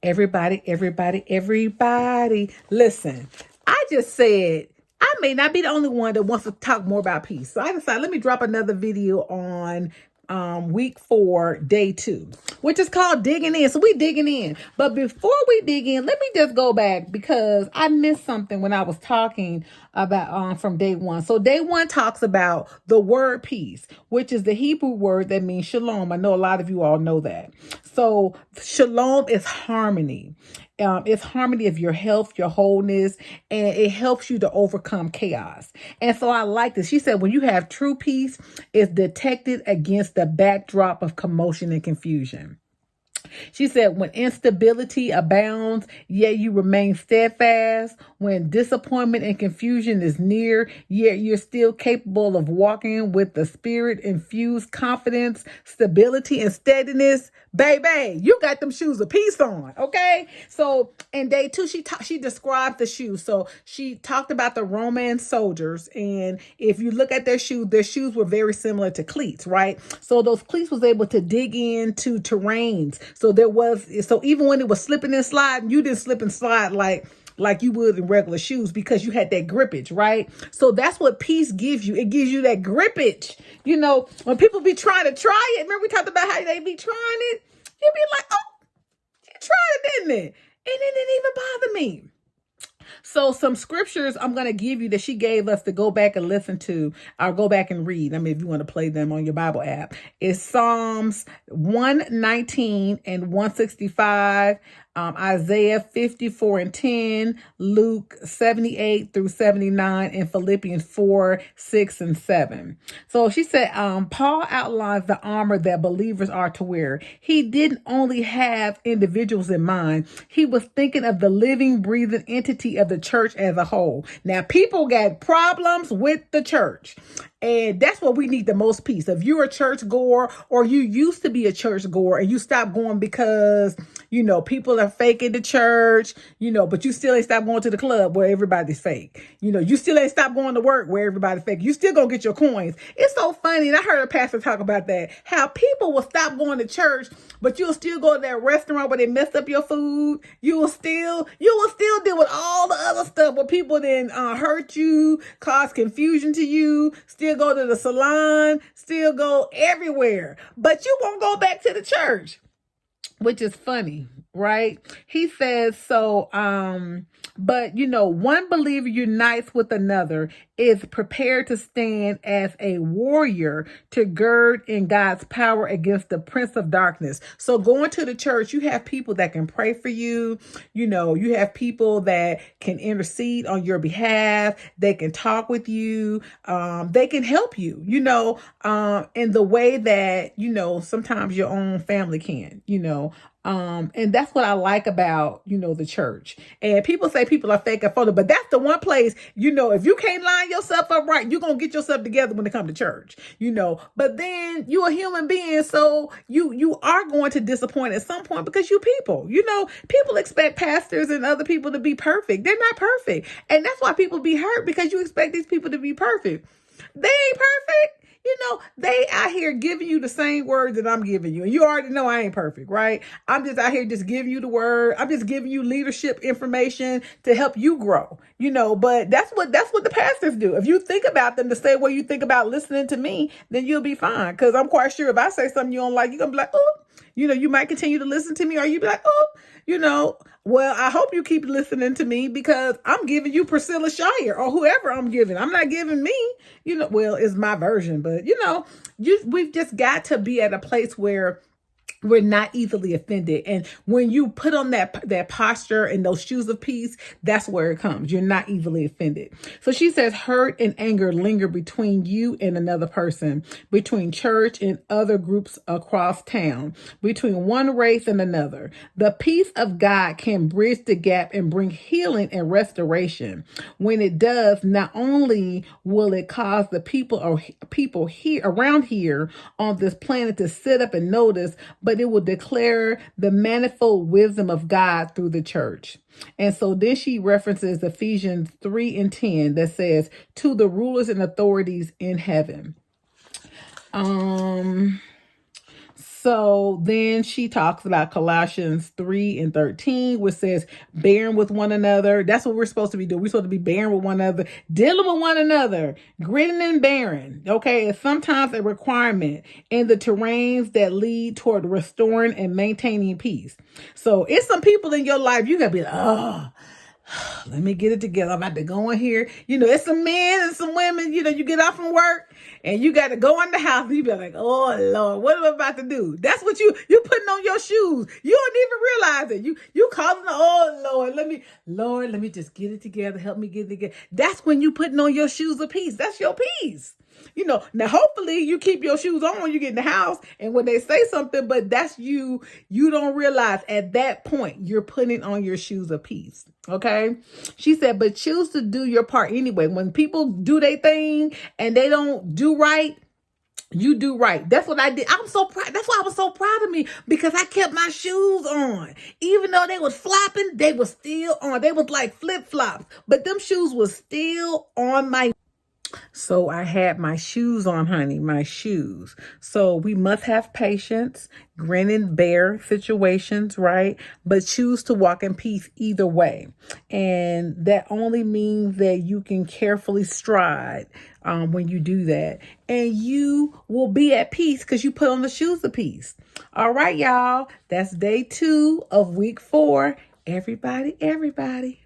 Everybody. Listen, I just said I may not be the only one that wants to talk more about peace. So I decided let me drop another video on week 4, day 2, which is called digging in. So we digging in. But before we dig in, let me just go back because I missed something when I was talking about from day 1. So day 1 talks about the word peace, which is the Hebrew word that means shalom. I know a lot of you all know that. So shalom is harmony. It's harmony of your health, your wholeness, and it helps you to overcome chaos. And so I like this. She said, when you have true peace, it's detected against the backdrop of commotion and confusion. She said, when instability abounds, yet you remain steadfast. When disappointment and confusion is near, yet you're still capable of walking with the spirit-infused confidence, stability, and steadiness. Baby, you got them shoes of peace on, okay? So in day 2, she described the shoes. So she talked about the Roman soldiers, and if you look at their shoes were very similar to cleats, right? So those cleats was able to dig into terrains. So even when it was slipping and sliding, you didn't slip and slide like you would in regular shoes because you had that grippage, right? So that's what peace gives you. It gives you that grippage. You know, when people be trying to try it, remember we talked about how they be trying it? You be like, oh, you tried it, didn't it? And it didn't even bother me. So some scriptures I'm going to give you that she gave us to go back and listen to, or go back and read. I mean, if you want to play them on your Bible app, is Psalms 119 and 165, Isaiah 54 and 10, Luke 78 through 79, and Philippians 4, 6, and 7. So she said, Paul outlines the armor that believers are to wear. He didn't only have individuals in mind. He was thinking of the living, breathing entity of the church as a whole. Now, people got problems with the church. And that's what we need the most peace. If you're a church goer or you used to be a church goer and you stopped going because, people are fake in the church, but you still ain't stopped going to the club where everybody's fake. You still ain't stopped going to work where everybody's fake. You still gonna get your coins. It's so funny. And I heard a pastor talk about that. How people will stop going to church, but you'll still go to that restaurant where they messed up your food. You will still deal with all the other stuff where people then hurt you, cause confusion to you, still go to the salon, still go everywhere, but you won't go back to the church, which is funny, right? He says, so, but one believer unites with another, is prepared to stand as a warrior to gird in God's power against the prince of darkness. So going to the church, you have people that can pray for you. You have people that can intercede on your behalf. They can talk with you. They can help you, in the way that, sometimes your own family can, and that's what I like about, the church. And people say people are fake and phony, but that's the one place, if you can't line yourself up right, you're going to get yourself together when it comes to church, but then you're a human being. So you are going to disappoint at some point because you people, people expect pastors and other people to be perfect. They're not perfect. And that's why people be hurt, because you expect these people to be perfect. They ain't perfect. They out here giving you the same word that I'm giving you. And you already know I ain't perfect, right? I'm just out here just giving you the word. I'm just giving you leadership information to help you grow, but that's what the pastors do. If you think about them the same way you think about listening to me, then you'll be fine. Because I'm quite sure if I say something you don't like, you're going to be like, oh, you might continue to listen to me, or you be like, oh, well, I hope you keep listening to me because I'm giving you Priscilla Shirer or whoever I'm giving. I'm not giving me, well, it's my version, but we've just got to be at a place where we're not easily offended. And when you put on that posture and those shoes of peace, that's where it comes. You're not easily offended. So she says, hurt and anger linger between you and another person, between church and other groups across town, between one race and another. The peace of God can bridge the gap and bring healing and restoration. When it does, not only will it cause the people here around here on this planet to sit up and notice, but it will declare the manifold wisdom of God through the church. And so then she references Ephesians 3 and 10 that says, to the rulers and authorities in heaven. So then she talks about Colossians 3:13, which says, bearing with one another. That's what we're supposed to be doing. We're supposed to be bearing with one another, dealing with one another, gritting and bearing. Okay. It's sometimes a requirement in the terrains that lead toward restoring and maintaining peace. So it's some people in your life, you gotta be like, oh, let me get it together. I'm about to go in here. It's some men and some women, you get off from work and you got to go in the house and you be like, oh Lord, what am I about to do? That's what you putting on your shoes. You don't even realize it. You calling, oh Lord, let me just get it together. Help me get it together. That's when you putting on your shoes of peace. That's your peace. Now hopefully you keep your shoes on when you get in the house and when they say something, but that's you don't realize at that point you're putting on your shoes of peace. Okay. She said, but choose to do your part anyway. When people do their thing and they don't do right, you do right. That's what I did. I'm so proud. That's why I was so proud of me, because I kept my shoes on. Even though they was flapping, they was still on. They was like flip-flops, but them shoes was still on my. So I had my shoes on, honey, my shoes. So we must have patience, grin and bear situations, right? But choose to walk in peace either way. And that only means that you can carefully stride when you do that. And you will be at peace because you put on the shoes of peace. All right, y'all. That's day 2 of week 4. Everybody.